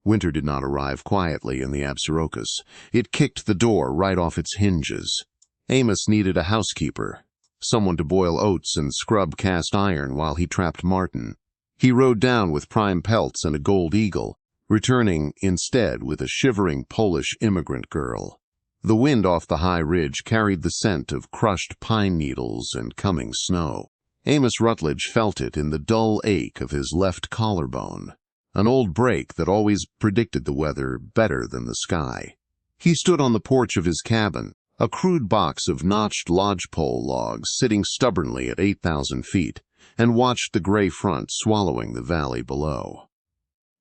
Winter did not arrive quietly in the Absarokas. It kicked the door right off its hinges. Amos needed a housekeeper, someone to boil oats and scrub cast iron while he trapped marten. He rode down with prime pelts and a gold eagle, returning instead with a shivering Polish immigrant girl. The wind off the high ridge carried the scent of crushed pine needles and coming snow. Amos Rutledge felt it in the dull ache of his left collarbone, an old break that always predicted the weather better than the sky. He stood on the porch of his cabin, a crude box of notched lodgepole logs sitting stubbornly at 8,000 feet, and watched the gray front swallowing the valley below.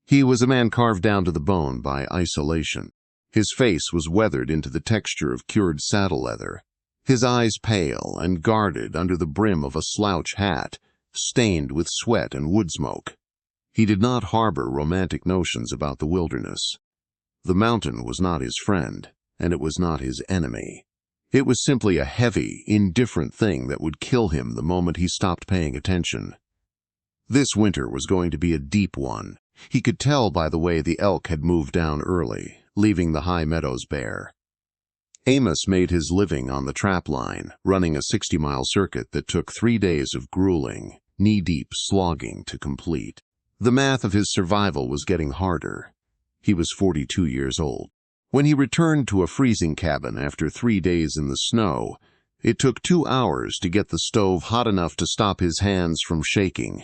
He was a man carved down to the bone by isolation. His face was weathered into the texture of cured saddle leather, his eyes pale and guarded under the brim of a slouch hat, stained with sweat and wood smoke. He did not harbor romantic notions about the wilderness. The mountain was not his friend, and it was not his enemy. It was simply a heavy, indifferent thing that would kill him the moment he stopped paying attention. This winter was going to be a deep one. He could tell by the way the elk had moved down early, leaving the high meadows bare. Amos made his living on the trap line, running a 60-mile circuit that took 3 days of grueling, knee-deep slogging to complete. The math of his survival was getting harder. He was 42 years old. When he returned to a freezing cabin after 3 days in the snow, it took 2 hours to get the stove hot enough to stop his hands from shaking.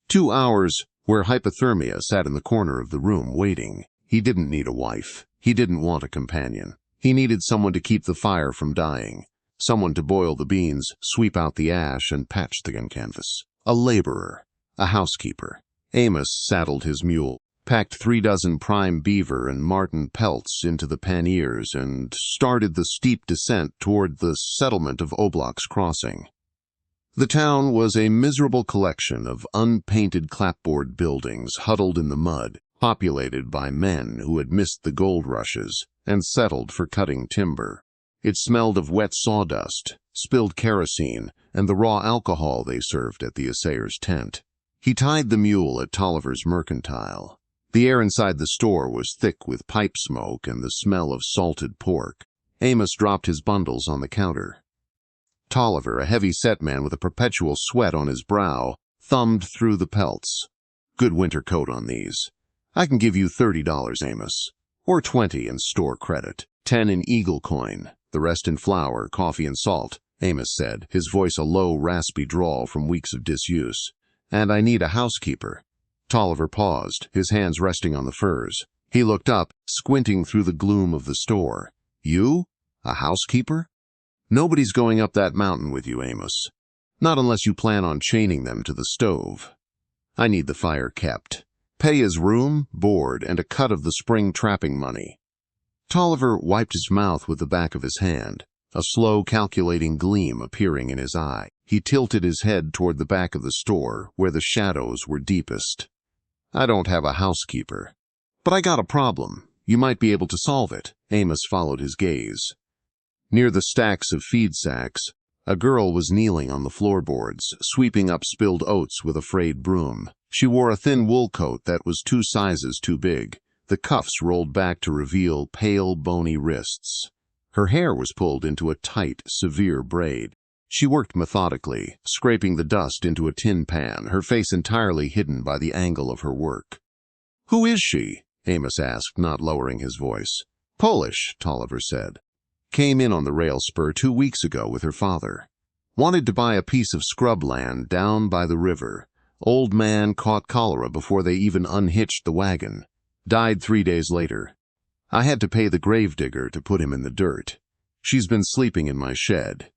2 hours where hypothermia sat in the corner of the room waiting. He didn't need a wife. He didn't want a companion. He needed someone to keep the fire from dying, someone to boil the beans, sweep out the ash, and patch the gun canvas. A laborer, a housekeeper. Amos saddled his mule, packed 3 dozen prime beaver and marten pelts into the panniers, and started the steep descent toward the settlement of Oblock's Crossing. The town was a miserable collection of unpainted clapboard buildings huddled in the mud, populated by men who had missed the gold rushes and settled for cutting timber. It smelled of wet sawdust, spilled kerosene, and the raw alcohol they served at the assayer's tent. He tied the mule at Tolliver's Mercantile. The air inside the store was thick with pipe smoke and the smell of salted pork. Amos dropped his bundles on the counter. Tolliver, a heavy-set man with a perpetual sweat on his brow, thumbed through the pelts. "Good winter coat on these. I can give you $30, Amos. Or 20 in store credit. 10 in eagle coin. The rest in flour, coffee, and salt," Amos said, his voice a low, raspy drawl from weeks of disuse. "And I need a housekeeper." Tolliver paused, his hands resting on the furs. He looked up, squinting through the gloom of the store. "You? A housekeeper? Nobody's going up that mountain with you, Amos. Not unless you plan on chaining them to the stove. I need the fire kept. Pay is room, board, and a cut of the spring trapping money." Tolliver wiped his mouth with the back of his hand, a slow, calculating gleam appearing in his eye. He tilted his head toward the back of the store, where the shadows were deepest. "I don't have a housekeeper. But I got a problem. You might be able to solve it." Amos followed his gaze. Near the stacks of feed sacks, a girl was kneeling on the floorboards, sweeping up spilled oats with a frayed broom. She wore a thin wool coat that was 2 sizes too big. The cuffs rolled back to reveal pale, bony wrists. Her hair was pulled into a tight, severe braid. She worked methodically, scraping the dust into a tin pan, her face entirely hidden by the angle of her work. "Who is she?" Amos asked, not lowering his voice. "Polish," Tolliver said. "Came in on the rail spur 2 weeks ago with her father. Wanted to buy a piece of scrub land down by the river. Old man caught cholera before they even unhitched the wagon. Died 3 days later. I had to pay the gravedigger to put him in the dirt. She's been sleeping in my shed.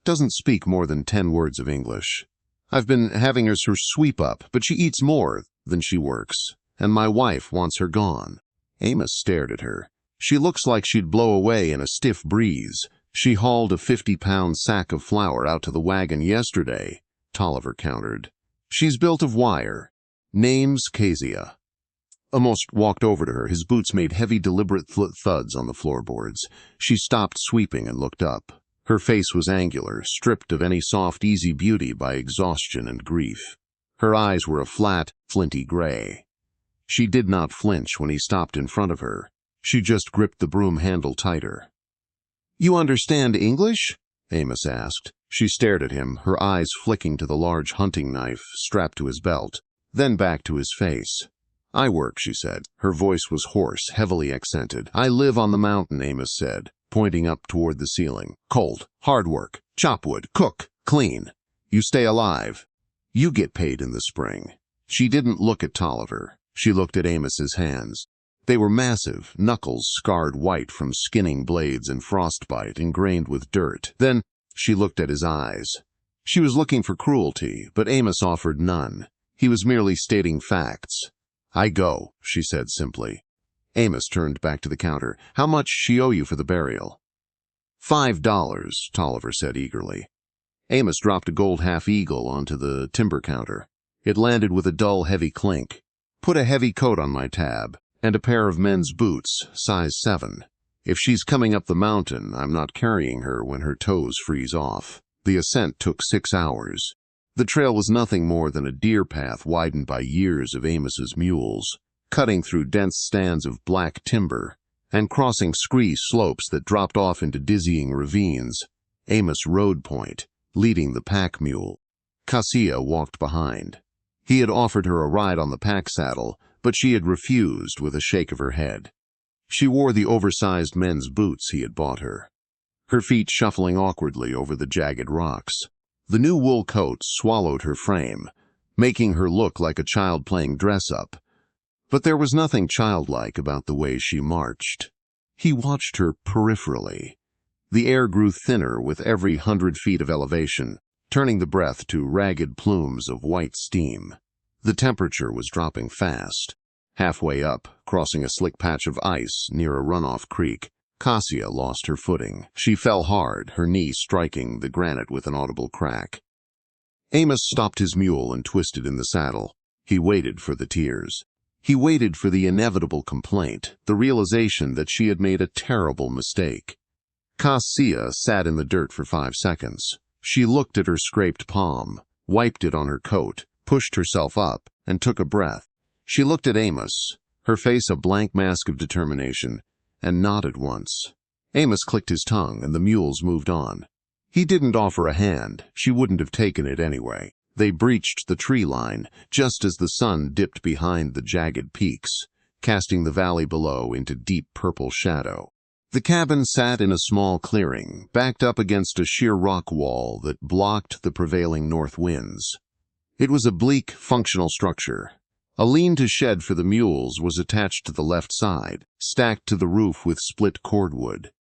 Doesn't speak more than 10 words of English. I've been having her sweep up, but she eats more than she works, and my wife wants her gone." Amos stared at her. "She looks like she'd blow away in a stiff breeze. She hauled a 50-pound sack of flour out to the wagon yesterday," Tolliver countered. "She's built of wire. Name's Kezia." Amos walked over to her. His boots made heavy, deliberate thuds on the floorboards. She stopped sweeping and looked up. Her face was angular, stripped of any soft, easy beauty by exhaustion and grief. Her eyes were a flat, flinty gray. She did not flinch when he stopped in front of her. She just gripped the broom handle tighter. "You understand English?" Amos asked. She stared at him, her eyes flicking to the large hunting knife strapped to his belt, then back to his face. "I work," she said. Her voice was hoarse, heavily accented. "I live on the mountain," Amos said, pointing up toward the ceiling. "Cold, hard work, chop wood, cook, clean. You stay alive. You get paid in the spring." She didn't look at Tolliver. She looked at Amos's hands. They were massive, knuckles scarred white from skinning blades and frostbite, ingrained with dirt. Then she looked at his eyes. She was looking for cruelty, but Amos offered none. He was merely stating facts. "I go," she said simply. Amos turned back to the counter. "How much she owe you for the burial?" $5, Tolliver said eagerly. Amos dropped a gold half-eagle onto the timber counter. It landed with a dull, heavy clink. "Put a heavy coat on my tab, and a pair of men's boots, size 7. If she's coming up the mountain, I'm not carrying her when her toes freeze off." The ascent took 6 hours. The trail was nothing more than a deer path widened by years of Amos's mules, cutting through dense stands of black timber and crossing scree slopes that dropped off into dizzying ravines. Amos rode point, leading the pack mule. Cassia walked behind. He had offered her a ride on the pack saddle, but she had refused with a shake of her head. She wore the oversized men's boots he had bought her, her feet shuffling awkwardly over the jagged rocks. The new wool coat swallowed her frame, making her look like a child playing dress-up. But there was nothing childlike about the way she marched. He watched her peripherally. The air grew thinner with every 100 feet of elevation, turning the breath to ragged plumes of white steam. The temperature was dropping fast. Halfway up, crossing a slick patch of ice near a runoff creek, Cassia lost her footing. She fell hard, her knee striking the granite with an audible crack. Amos stopped his mule and twisted in the saddle. He waited for the tears. He waited for the inevitable complaint, the realization that she had made a terrible mistake. Cassia sat in the dirt for 5 seconds. She looked at her scraped palm, wiped it on her coat, pushed herself up, and took a breath. She looked at Amos, her face a blank mask of determination, and nodded once. Amos clicked his tongue, and the mules moved on. He didn't offer a hand. She wouldn't have taken it anyway. They breached the tree line, just as the sun dipped behind the jagged peaks, casting the valley below into deep purple shadow. The cabin sat in a small clearing, backed up against a sheer rock wall that blocked the prevailing north winds. It was a bleak, functional structure. A lean-to shed for the mules was attached to the left side, stacked to the roof with split cordwood.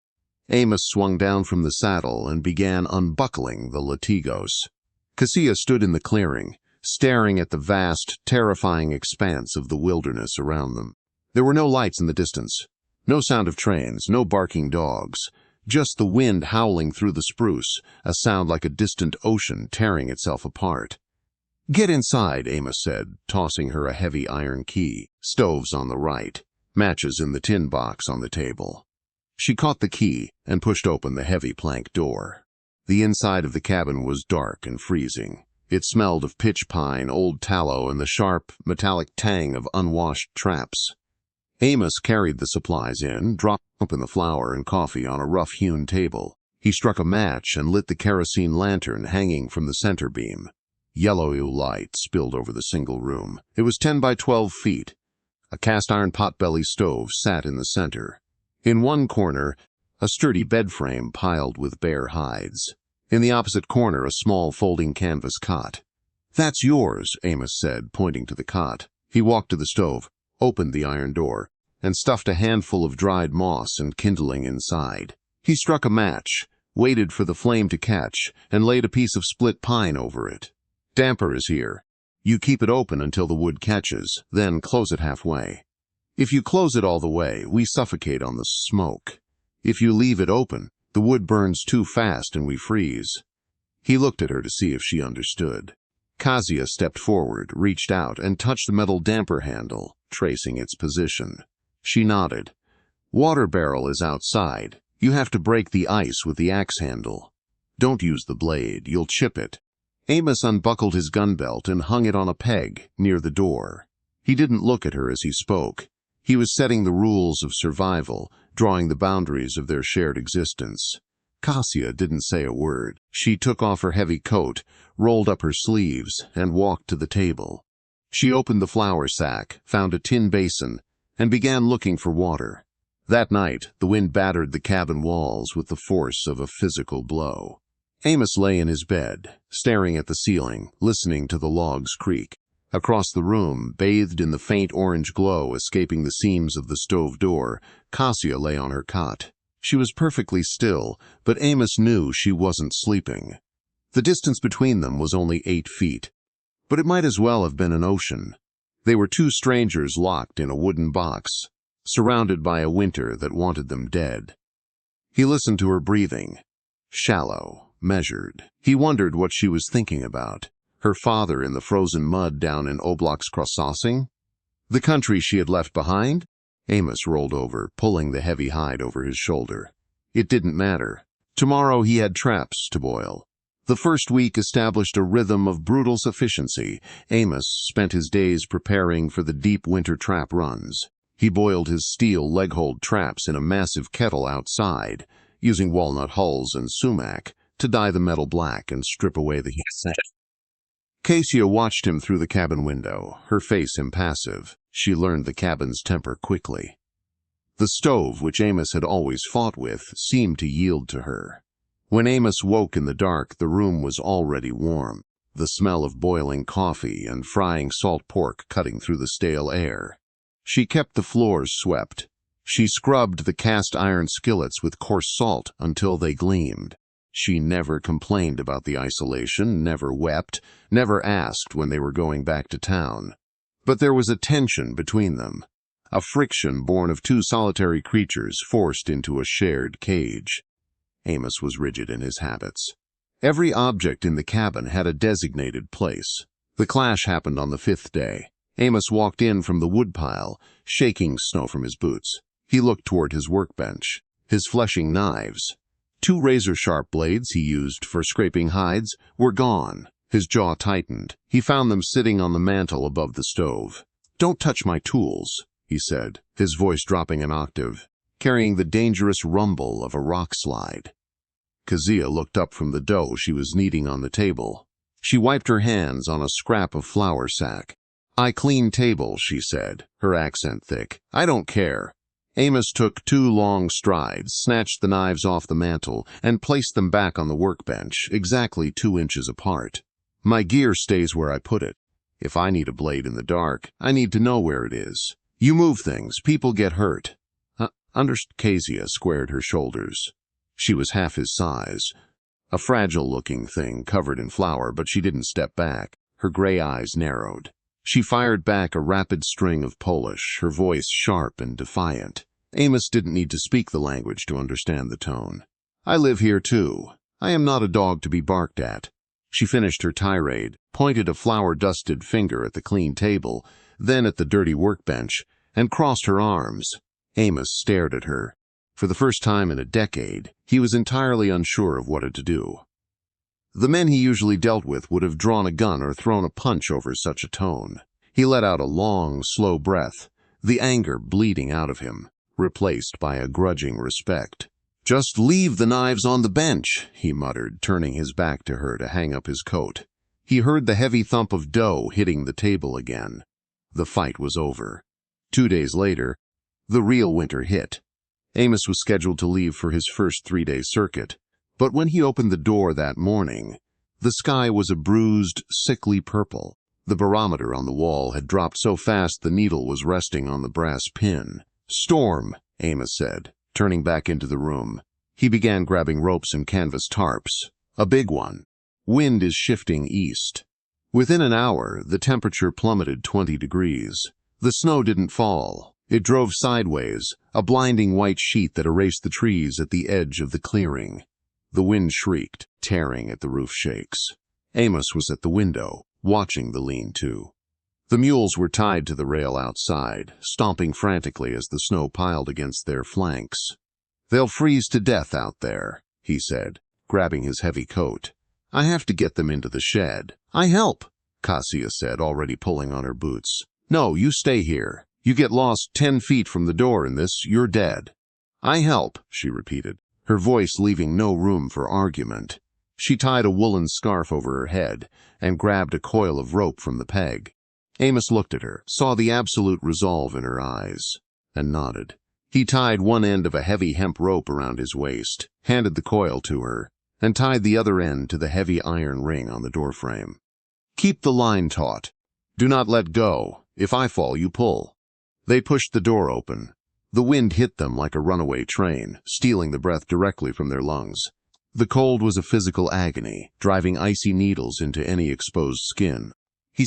Amos swung down from the saddle and began unbuckling the latigos. Cassia stood in the clearing, staring at the vast, terrifying expanse of the wilderness around them. There were no lights in the distance, no sound of trains, no barking dogs, just the wind howling through the spruce, a sound like a distant ocean tearing itself apart. "Get inside," Amos said, tossing her a heavy iron key. Stoves on the right, matches in the tin box on the table. She caught the key and pushed open the heavy plank door. The inside of the cabin was dark and freezing. It smelled of pitch pine, old tallow, and the sharp, metallic tang of unwashed traps. Amos carried the supplies in, dropped open the flour and coffee on a rough-hewn table. He struck a match and lit the kerosene lantern hanging from the center beam. Yellow light spilled over the single room. It was 10 by 12 feet. A cast-iron potbelly stove sat in the center. In one corner, a sturdy bed frame piled with bare hides. In the opposite corner, a small folding canvas cot. "That's yours," Amos said, pointing to the cot. He walked to the stove, opened the iron door, and stuffed a handful of dried moss and kindling inside. He struck a match, waited for the flame to catch, and laid a piece of split pine over it. "Damper is here. You keep it open until the wood catches, then close it halfway. If you close it all the way, we suffocate on the smoke. If you leave it open, the wood burns too fast and we freeze." He looked at her to see if she understood. Cassia stepped forward, reached out, and touched the metal damper handle, tracing its position. She nodded. "Water barrel is outside. You have to break the ice with the axe handle. Don't use the blade, you'll chip it." Amos unbuckled his gun belt and hung it on a peg near the door. He didn't look at her as he spoke. He was setting the rules of survival, drawing the boundaries of their shared existence. Cassia didn't say a word. She took off her heavy coat, rolled up her sleeves, and walked to the table. She opened the flour sack, found a tin basin, and began looking for water. That night, the wind battered the cabin walls with the force of a physical blow. Amos lay in his bed, staring at the ceiling, listening to the logs creak. Across the room, bathed in the faint orange glow escaping the seams of the stove door, Cassia lay on her cot. She was perfectly still, but Amos knew she wasn't sleeping. The distance between them was only 8 feet, but it might as well have been an ocean. They were two strangers locked in a wooden box, surrounded by a winter that wanted them dead. He listened to her breathing, shallow, measured. He wondered what she was thinking about. Her father in the frozen mud down in Oblak's Crossing? The country she had left behind? Amos rolled over, pulling the heavy hide over his shoulder. It didn't matter. Tomorrow he had traps to boil. The first week established a rhythm of brutal sufficiency. Amos spent his days preparing for the deep winter trap runs. He boiled his steel leg-hold traps in a massive kettle outside, using walnut hulls and sumac to dye the metal black and strip away the heat. Cassia watched him through the cabin window, her face impassive. She learned the cabin's temper quickly. The stove, which Amos had always fought with, seemed to yield to her. When Amos woke in the dark, the room was already warm, the smell of boiling coffee and frying salt pork cutting through the stale air. She kept the floors swept. She scrubbed the cast iron skillets with coarse salt until they gleamed. She never complained about the isolation, never wept, never asked when they were going back to town. But there was a tension between them, a friction born of two solitary creatures forced into a shared cage. Amos was rigid in his habits. Every object in the cabin had a designated place. The clash happened on the 5th day. Amos walked in from the woodpile, shaking snow from his boots. He looked toward his workbench, his fleshing knives. 2 razor-sharp blades he used for scraping hides were gone. His jaw tightened. He found them sitting on the mantel above the stove. "Don't touch my tools," he said, his voice dropping an octave, carrying the dangerous rumble of a rock slide. Cassia looked up from the dough she was kneading on the table. She wiped her hands on a scrap of flour sack. "I clean tables," she said, her accent thick. "I don't care." Amos took 2 long strides, snatched the knives off the mantel, and placed them back on the workbench, exactly 2 inches apart. "My gear stays where I put it. If I need a blade in the dark, I need to know where it is. You move things, people get hurt." Cassia squared her shoulders. She was half his size, a fragile-looking thing covered in flour, but she didn't step back. Her gray eyes narrowed. She fired back a rapid string of Polish, her voice sharp and defiant. Amos didn't need to speak the language to understand the tone. "I live here too. I am not a dog to be barked at." She finished her tirade, pointed a flour-dusted finger at the clean table, then at the dirty workbench, and crossed her arms. Amos stared at her. For the first time in a decade, he was entirely unsure of what to do. The men he usually dealt with would have drawn a gun or thrown a punch over such a tone. He let out a long, slow breath, the anger bleeding out of him, replaced by a grudging respect. "Just leave the knives on the bench," he muttered, turning his back to her to hang up his coat. He heard the heavy thump of dough hitting the table again. The fight was over. 2 days later, the real winter hit. Amos was scheduled to leave for his first 3-day circuit. But when he opened the door that morning, the sky was a bruised, sickly purple. The barometer on the wall had dropped so fast the needle was resting on the brass pin. "Storm," Amos said, turning back into the room. He began grabbing ropes and canvas tarps. "A big one. Wind is shifting east." Within an hour, the temperature plummeted 20 degrees. The snow didn't fall. It drove sideways, a blinding white sheet that erased the trees at the edge of the clearing. The wind shrieked, tearing at the roof shakes. Amos was at the window, watching the lean-to. The mules were tied to the rail outside, stomping frantically as the snow piled against their flanks. "They'll freeze to death out there," he said, grabbing his heavy coat. "I have to get them into the shed." "I help," Cassia said, already pulling on her boots. "No, you stay here. You get lost 10 feet from the door in this, you're dead." "I help," she repeated, her voice leaving no room for argument. She tied a woolen scarf over her head and grabbed a coil of rope from the peg. Amos looked at her, saw the absolute resolve in her eyes, and nodded. He tied one end of a heavy hemp rope around his waist, handed the coil to her, and tied the other end to the heavy iron ring on the doorframe. "Keep the line taut. Do not let go. If I fall, you pull." They pushed the door open. The wind hit them like a runaway train, stealing the breath directly from their lungs. The cold was a physical agony, driving icy needles into any exposed skin.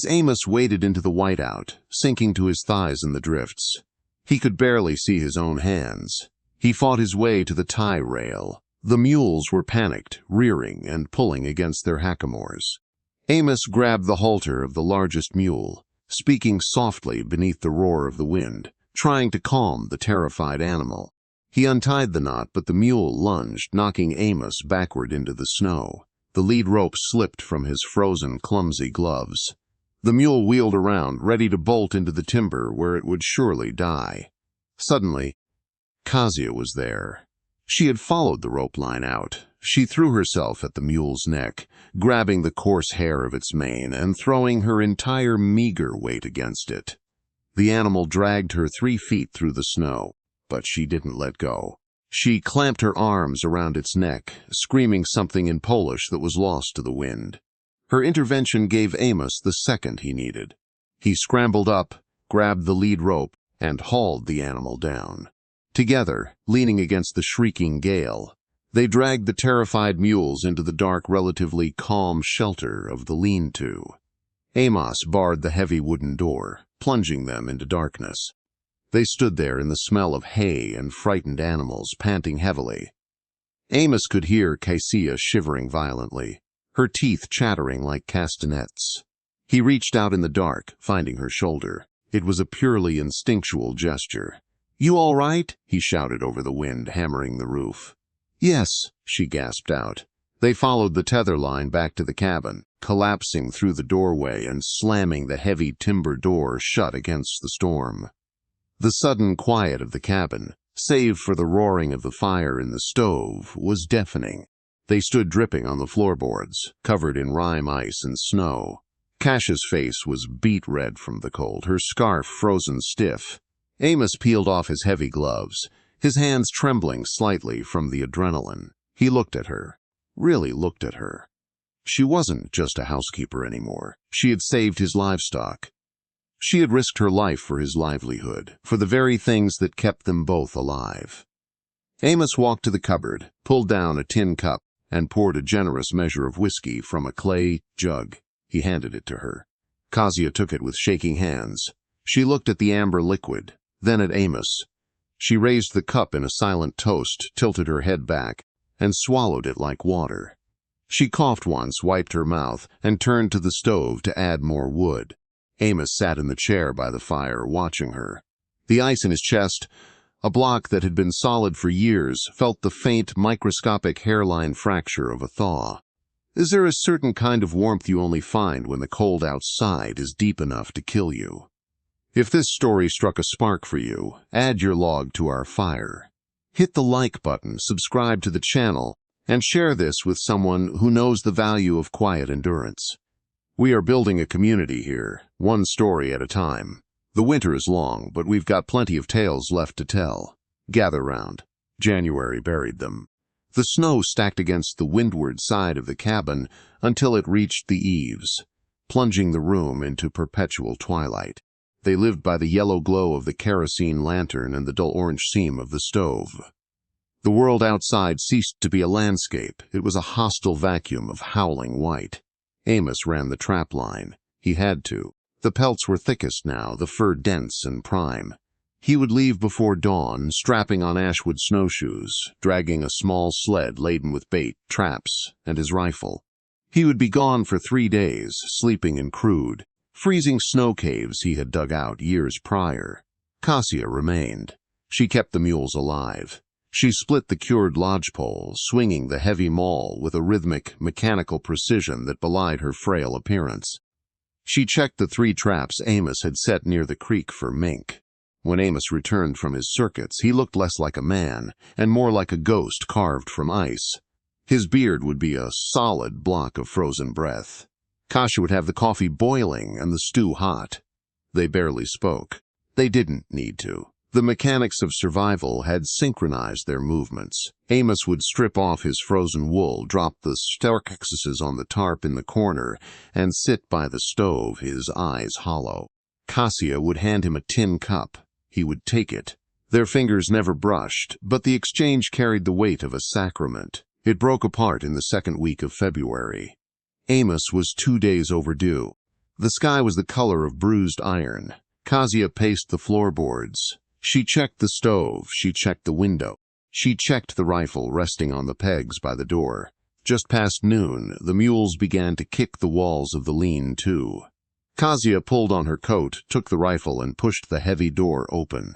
Amos waded into the whiteout, sinking to his thighs in the drifts. He could barely see his own hands. He fought his way to the tie rail. The mules were panicked, rearing and pulling against their hackamores. Amos grabbed the halter of the largest mule, speaking softly beneath the roar of the wind, trying to calm the terrified animal. He untied the knot, but the mule lunged, knocking Amos backward into the snow. The lead rope slipped from his frozen, clumsy gloves. The mule wheeled around, ready to bolt into the timber where it would surely die. Suddenly, Kasia was there. She had followed the rope line out. She threw herself at the mule's neck, grabbing the coarse hair of its mane and throwing her entire meager weight against it. The animal dragged her 3 feet through the snow, but she didn't let go. She clamped her arms around its neck, screaming something in Polish that was lost to the wind. Her intervention gave Amos the second he needed. He scrambled up, grabbed the lead rope, and hauled the animal down. Together, leaning against the shrieking gale, they dragged the terrified mules into the dark, relatively calm shelter of the lean-to. Amos barred the heavy wooden door, plunging them into darkness. They stood there in the smell of hay and frightened animals, panting heavily. Amos could hear Kasia shivering violently, her teeth chattering like castanets. He reached out in the dark, finding her shoulder. It was a purely instinctual gesture. "You all right?" he shouted over the wind, hammering the roof. "Yes," she gasped out. They followed the tether line back to the cabin, collapsing through the doorway and slamming the heavy timber door shut against the storm. The sudden quiet of the cabin, save for the roaring of the fire in the stove, was deafening. They stood dripping on the floorboards, covered in rime ice and snow. Kasia's face was beet red from the cold, her scarf frozen stiff. Amos peeled off his heavy gloves, his hands trembling slightly from the adrenaline. He looked at her, really looked at her. She wasn't just a housekeeper anymore. She had saved his livestock. She had risked her life for his livelihood, for the very things that kept them both alive. Amos walked to the cupboard, pulled down a tin cup, and poured a generous measure of whiskey from a clay jug. He handed it to her. Kasia took it with shaking hands. She looked at the amber liquid, then at Amos. She raised the cup in a silent toast, tilted her head back, and swallowed it like water. She coughed once, wiped her mouth, and turned to the stove to add more wood. Amos sat in the chair by the fire, watching her. The ice in his chest, a block that had been solid for years, felt the faint, microscopic hairline fracture of a thaw. Is there a certain kind of warmth you only find when the cold outside is deep enough to kill you? If this story struck a spark for you, add your log to our fire. Hit the like button, subscribe to the channel, and share this with someone who knows the value of quiet endurance. We are building a community here, one story at a time. The winter is long, but we've got plenty of tales left to tell. Gather round. January buried them. The snow stacked against the windward side of the cabin until it reached the eaves, plunging the room into perpetual twilight. They lived by the yellow glow of the kerosene lantern and the dull orange seam of the stove. The world outside ceased to be a landscape. It was a hostile vacuum of howling white. Amos ran the trap line. He had to. The pelts were thickest now, the fur dense and prime. He would leave before dawn, strapping on ashwood snowshoes, dragging a small sled laden with bait, traps, and his rifle. He would be gone for 3 days, sleeping in crude, freezing snow caves he had dug out years prior. Kasia remained. She kept the mules alive. She split the cured lodgepole, swinging the heavy maul with a rhythmic, mechanical precision that belied her frail appearance. She checked the 3 traps Amos had set near the creek for mink. When Amos returned from his circuits, he looked less like a man and more like a ghost carved from ice. His beard would be a solid block of frozen breath. Kasia would have the coffee boiling and the stew hot. They barely spoke. They didn't need to. The mechanics of survival had synchronized their movements. Amos would strip off his frozen wool, drop the staircases on the tarp in the corner, and sit by the stove, his eyes hollow. Kasia would hand him a tin cup. He would take it. Their fingers never brushed, but the exchange carried the weight of a sacrament. It broke apart in the 2nd week of February. Amos was 2 days overdue. The sky was the color of bruised iron. Kasia paced the floorboards. She checked the stove. She checked the window. She checked the rifle resting on the pegs by the door. Just past noon, the mules began to kick the walls of the lean-to. Kasia pulled on her coat, took the rifle, and pushed the heavy door open.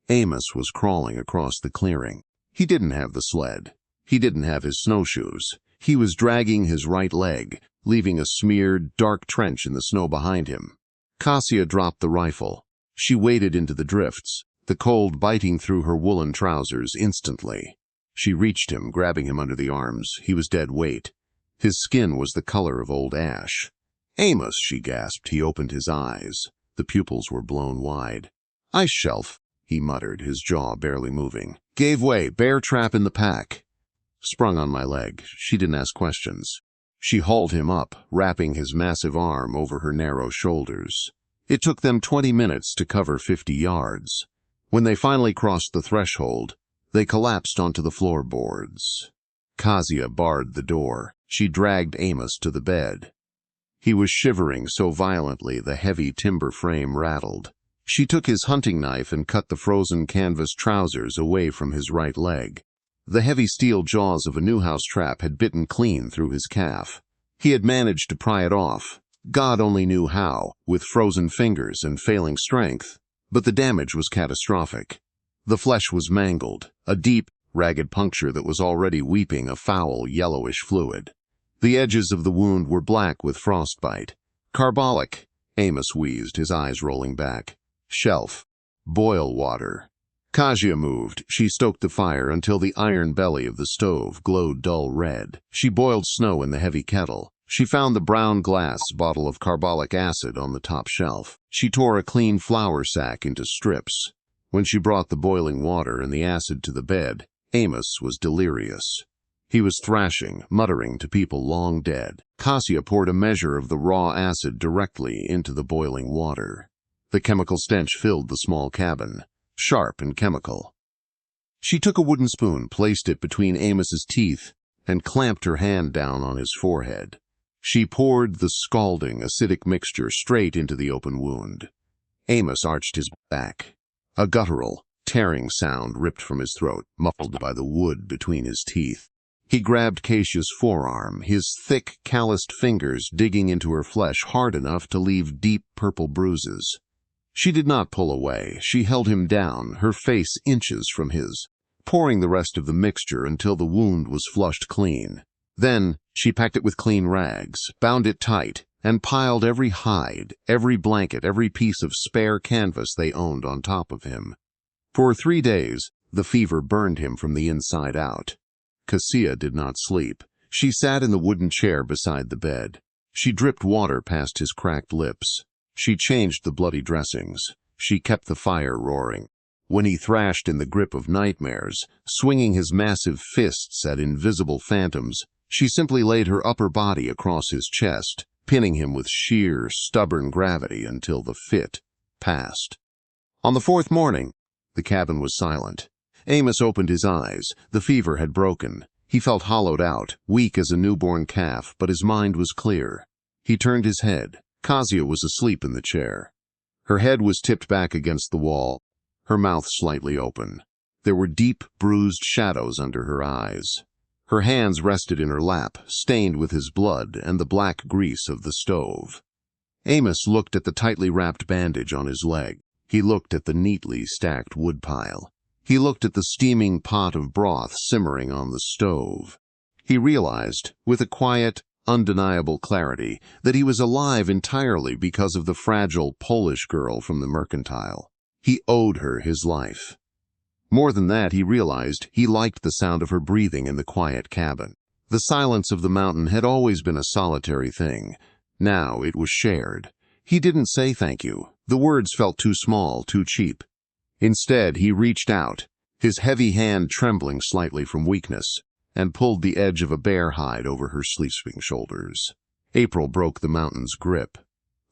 Amos was crawling across the clearing. He didn't have the sled. He didn't have his snowshoes. He was dragging his right leg, leaving a smeared, dark trench in the snow behind him. Kasia dropped the rifle. She waded into the drifts, the cold biting through her woolen trousers instantly. She reached him, grabbing him under the arms. He was dead weight. His skin was the color of old ash. "Amos," she gasped. He opened his eyes. The pupils were blown wide. "Ice shelf," he muttered, his jaw barely moving. "Gave way. Bear trap in the pack." Sprung on my leg. She didn't ask questions. She hauled him up, wrapping his massive arm over her narrow shoulders. It took them 20 minutes to cover 50 yards. When they finally crossed the threshold, they collapsed onto the floorboards. Kasia barred the door. She dragged Amos to the bed. He was shivering so violently the heavy timber frame rattled. She took his hunting knife and cut the frozen canvas trousers away from his right leg. The heavy steel jaws of a Newhouse trap had bitten clean through his calf. He had managed to pry it off. God only knew how, with frozen fingers and failing strength. But the damage was catastrophic. The flesh was mangled, a deep, ragged puncture that was already weeping a foul, yellowish fluid. The edges of the wound were black with frostbite. "Carbolic," Amos wheezed, his eyes rolling back. "Shelf. Boil water." Kasia moved. She stoked the fire until the iron belly of the stove glowed dull red. She boiled snow in the heavy kettle. She found the brown glass bottle of carbolic acid on the top shelf. She tore a clean flour sack into strips. When she brought the boiling water and the acid to the bed, Amos was delirious. He was thrashing, muttering to people long dead. Kasia poured a measure of the raw acid directly into the boiling water. The chemical stench filled the small cabin, sharp and chemical. She took a wooden spoon, placed it between Amos's teeth, and clamped her hand down on his forehead. She poured the scalding, acidic mixture straight into the open wound. Amos arched his back. A guttural, tearing sound ripped from his throat, muffled by the wood between his teeth. He grabbed Kasia's forearm, his thick, calloused fingers digging into her flesh hard enough to leave deep purple bruises. She did not pull away. She held him down, her face inches from his, pouring the rest of the mixture until the wound was flushed clean. Then she packed it with clean rags, bound it tight, and piled every hide, every blanket, every piece of spare canvas they owned on top of him. For 3 days, the fever burned him from the inside out. Kasia did not sleep. She sat in the wooden chair beside the bed. She dripped water past his cracked lips. She changed the bloody dressings. She kept the fire roaring. When he thrashed in the grip of nightmares, swinging his massive fists at invisible phantoms, she simply laid her upper body across his chest, pinning him with sheer, stubborn gravity until the fit passed. On the 4th morning, the cabin was silent. Amos opened his eyes. The fever had broken. He felt hollowed out, weak as a newborn calf, but his mind was clear. He turned his head. Kasia was asleep in the chair. Her head was tipped back against the wall, her mouth slightly open. There were deep, bruised shadows under her eyes. Her hands rested in her lap, stained with his blood and the black grease of the stove. Amos looked at the tightly wrapped bandage on his leg. He looked at the neatly stacked woodpile. He looked at the steaming pot of broth simmering on the stove. He realized, with a quiet, undeniable clarity that he was alive entirely because of the fragile Polish girl from the mercantile. He owed her his life. More than that, he realized he liked the sound of her breathing in the quiet cabin. The silence of the mountain had always been a solitary thing. Now it was shared. He didn't say thank you. The words felt too small, too cheap. Instead, he reached out, his heavy hand trembling slightly from weakness, and pulled the edge of a bear hide over her sleeping shoulders. April broke the mountain's grip.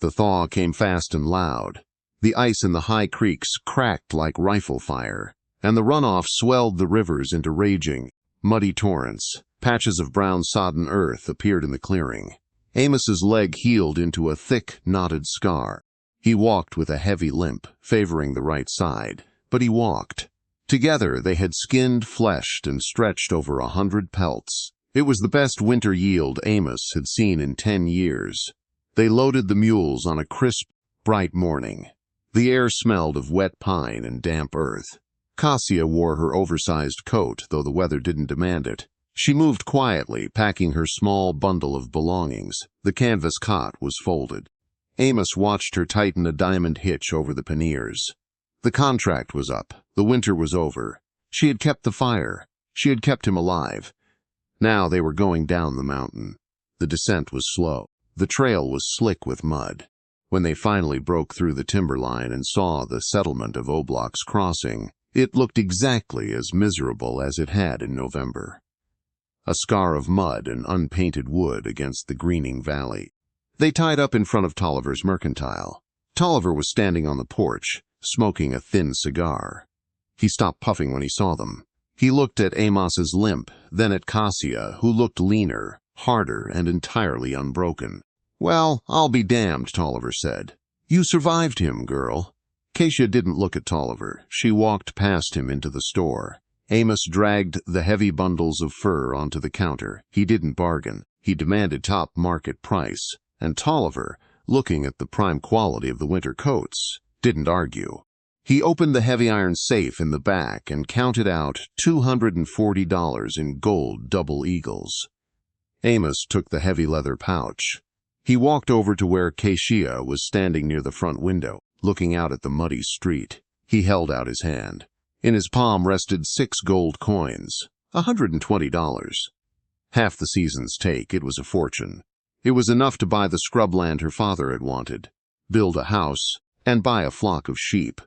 The thaw came fast and loud. The ice in the high creeks cracked like rifle fire, and the runoff swelled the rivers into raging, muddy torrents. Patches of brown sodden earth appeared in the clearing. Amos's leg healed into a thick, knotted scar. He walked with a heavy limp, favoring the right side, but he walked. Together they had skinned, fleshed, and stretched over 100 pelts. It was the best winter yield Amos had seen in 10 years. They loaded the mules on a crisp, bright morning. The air smelled of wet pine and damp earth. Cassia wore her oversized coat, though the weather didn't demand it. She moved quietly, packing her small bundle of belongings. The canvas cot was folded. Amos watched her tighten a diamond hitch over the panniers. The contract was up. The winter was over. She had kept the fire. She had kept him alive. Now they were going down the mountain. The descent was slow. The trail was slick with mud. When they finally broke through the timberline and saw the settlement of Oblok's Crossing, it looked exactly as miserable as it had in November. A scar of mud and unpainted wood against the greening valley. They tied up in front of Tolliver's mercantile. Tolliver was standing on the porch, smoking a thin cigar. He stopped puffing when he saw them. He looked at Amos's limp, then at Cassia, who looked leaner, harder, and entirely unbroken. "Well, I'll be damned," Tolliver said. "You survived him, girl." Cassia didn't look at Tolliver. She walked past him into the store. Amos dragged the heavy bundles of fur onto the counter. He didn't bargain. He demanded top market price. And Tolliver, looking at the prime quality of the winter coats, didn't argue. He opened the heavy iron safe in the back and counted out $240 in gold double eagles. Amos took the heavy leather pouch. He walked over to where Cassia was standing near the front window, looking out at the muddy street. He held out his hand. In his palm rested 6 gold coins, $120. Half the season's take. It was a fortune. It was enough to buy the scrubland her father had wanted, build a house, and buy a flock of sheep.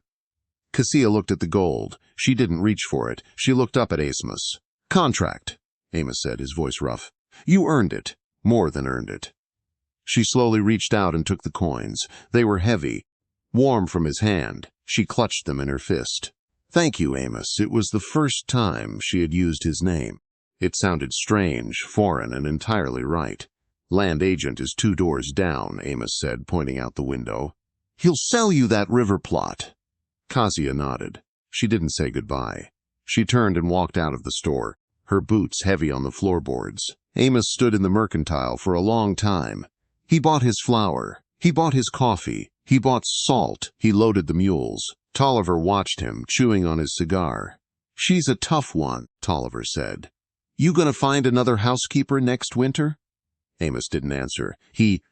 Cassia looked at the gold. She didn't reach for it. She looked up at Amos. "Contract," Amos said, his voice rough. "You earned it. More than earned it." She slowly reached out and took the coins. They were heavy, warm from his hand. She clutched them in her fist. "Thank you, Amos." It was the first time she had used his name. It sounded strange, foreign, and entirely right. "Land agent is 2 doors down," Amos said, pointing out the window. "He'll sell you that river plot." Cassia nodded. She didn't say goodbye. She turned and walked out of the store, her boots heavy on the floorboards. Amos stood in the mercantile for a long time. He bought his flour. He bought his coffee. He bought salt. He loaded the mules. Tolliver watched him, chewing on his cigar. "She's a tough one," Tolliver said. "You gonna find another housekeeper next winter?" Amos didn't answer. He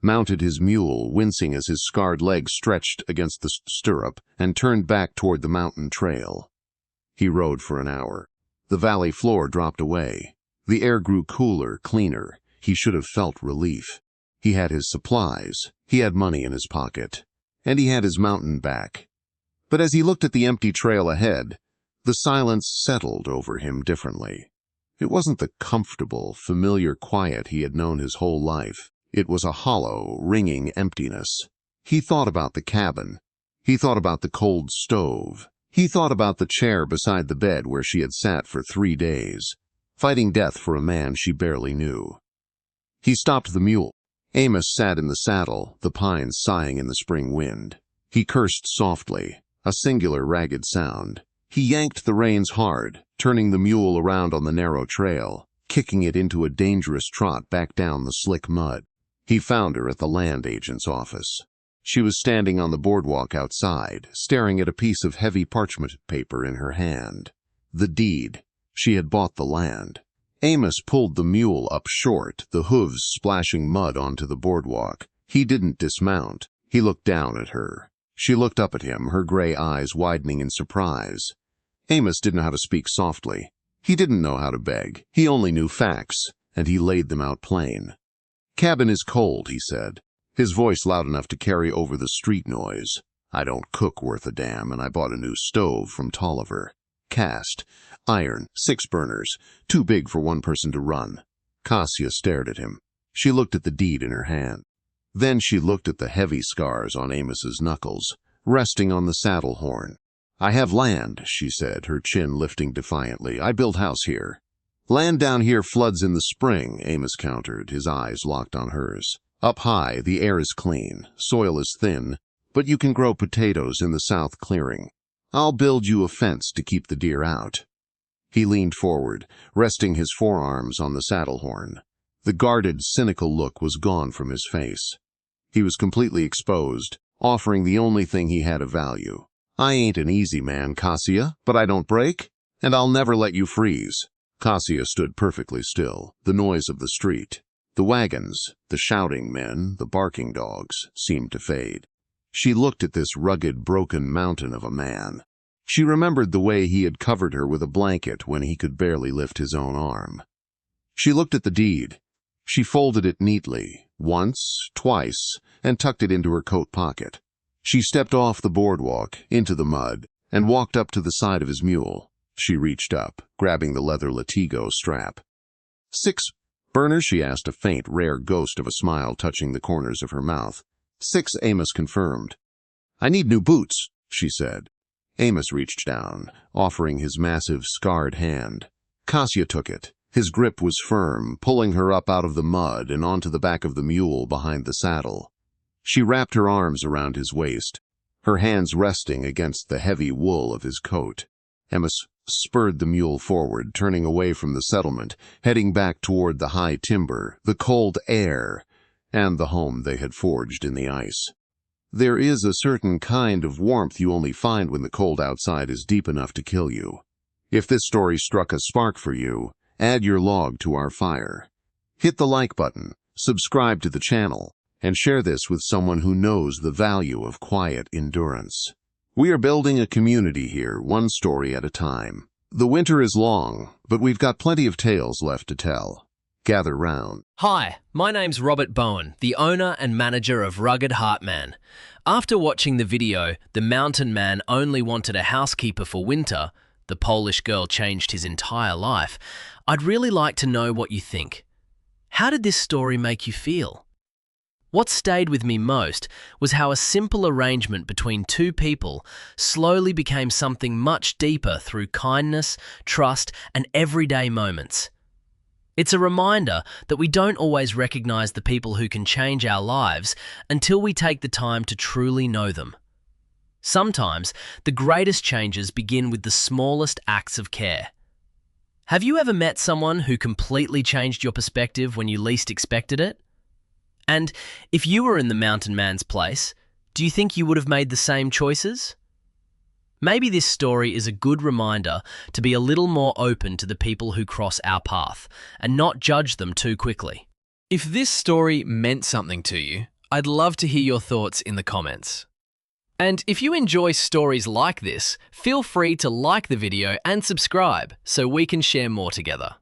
mounted his mule, wincing as his scarred leg stretched against the stirrup, and turned back toward the mountain trail. He rode for an hour. The valley floor dropped away. The air grew cooler, cleaner. He should have felt relief. He had his supplies. He had money in his pocket. And he had his mountain back. But as he looked at the empty trail ahead, the silence settled over him differently. It wasn't the comfortable, familiar quiet he had known his whole life. It was a hollow, ringing emptiness. He thought about the cabin. He thought about the cold stove. He thought about the chair beside the bed where she had sat for 3 days, fighting death for a man she barely knew. He stopped the mule. Amos sat in the saddle, the pines sighing in the spring wind. He cursed softly, a singular ragged sound. He yanked the reins hard, turning the mule around on the narrow trail, kicking it into a dangerous trot back down the slick mud. He found her at the land agent's office. She was standing on the boardwalk outside, staring at a piece of heavy parchment paper in her hand. The deed. She had bought the land. Amos pulled the mule up short, the hooves splashing mud onto the boardwalk. He didn't dismount. He looked down at her. She looked up at him, her gray eyes widening in surprise. Amos didn't know how to speak softly. He didn't know how to beg. He only knew facts, and he laid them out plain. "Cabin is cold," he said, his voice loud enough to carry over the street noise. "I don't cook worth a damn, and I bought a new stove from Tolliver. Cast, iron, 6 burners, too big for one person to run." Cassia stared at him. She looked at the deed in her hand. Then she looked at the heavy scars on Amos's knuckles, resting on the saddle horn. "I have land," she said, her chin lifting defiantly. "I build house here." "Land down here floods in the spring," Amos countered, his eyes locked on hers. "Up high, the air is clean, soil is thin, but you can grow potatoes in the south clearing. I'll build you a fence to keep the deer out." He leaned forward, resting his forearms on the saddle horn. The guarded, cynical look was gone from his face. He was completely exposed, offering the only thing he had of value. "I ain't an easy man, Cassia, but I don't break, and I'll never let you freeze." Cassia stood perfectly still, the noise of the street. The wagons, the shouting men, the barking dogs, seemed to fade. She looked at this rugged, broken mountain of a man. She remembered the way he had covered her with a blanket when he could barely lift his own arm. She looked at the deed. She folded it neatly, once, twice, and tucked it into her coat pocket. She stepped off the boardwalk, into the mud, and walked up to the side of his mule. She reached up, grabbing the leather latigo strap. 6 burners?" she asked, a faint, rare ghost of a smile touching the corners of her mouth. 6, Amos confirmed. "I need new boots," she said. Amos reached down, offering his massive, scarred hand. Cassia took it. His grip was firm, pulling her up out of the mud and onto the back of the mule behind the saddle. She wrapped her arms around his waist, her hands resting against the heavy wool of his coat. Amos spurred the mule forward, turning away from the settlement, heading back toward the high timber, the cold air, and the home they had forged in the ice. There is a certain kind of warmth you only find when the cold outside is deep enough to kill you. If this story struck a spark for you, add your log to our fire. Hit the like button, subscribe to the channel, and share this with someone who knows the value of quiet endurance. We are building a community here, one story at a time. The winter is long, but we've got plenty of tales left to tell. Gather round. Hi, my name's Robert Bowen, the owner and manager of Rugged Heartman. After watching the video, The Mountain Man Only Wanted a Housekeeper for Winter, the Polish girl changed his entire life, I'd really like to know what you think. How did this story make you feel? What stayed with me most was how a simple arrangement between 2 people slowly became something much deeper through kindness, trust, and everyday moments. It's a reminder that we don't always recognize the people who can change our lives until we take the time to truly know them. Sometimes, the greatest changes begin with the smallest acts of care. Have you ever met someone who completely changed your perspective when you least expected it? And if you were in the mountain man's place, do you think you would have made the same choices? Maybe this story is a good reminder to be a little more open to the people who cross our path and not judge them too quickly. If this story meant something to you, I'd love to hear your thoughts in the comments. And if you enjoy stories like this, feel free to like the video and subscribe so we can share more together.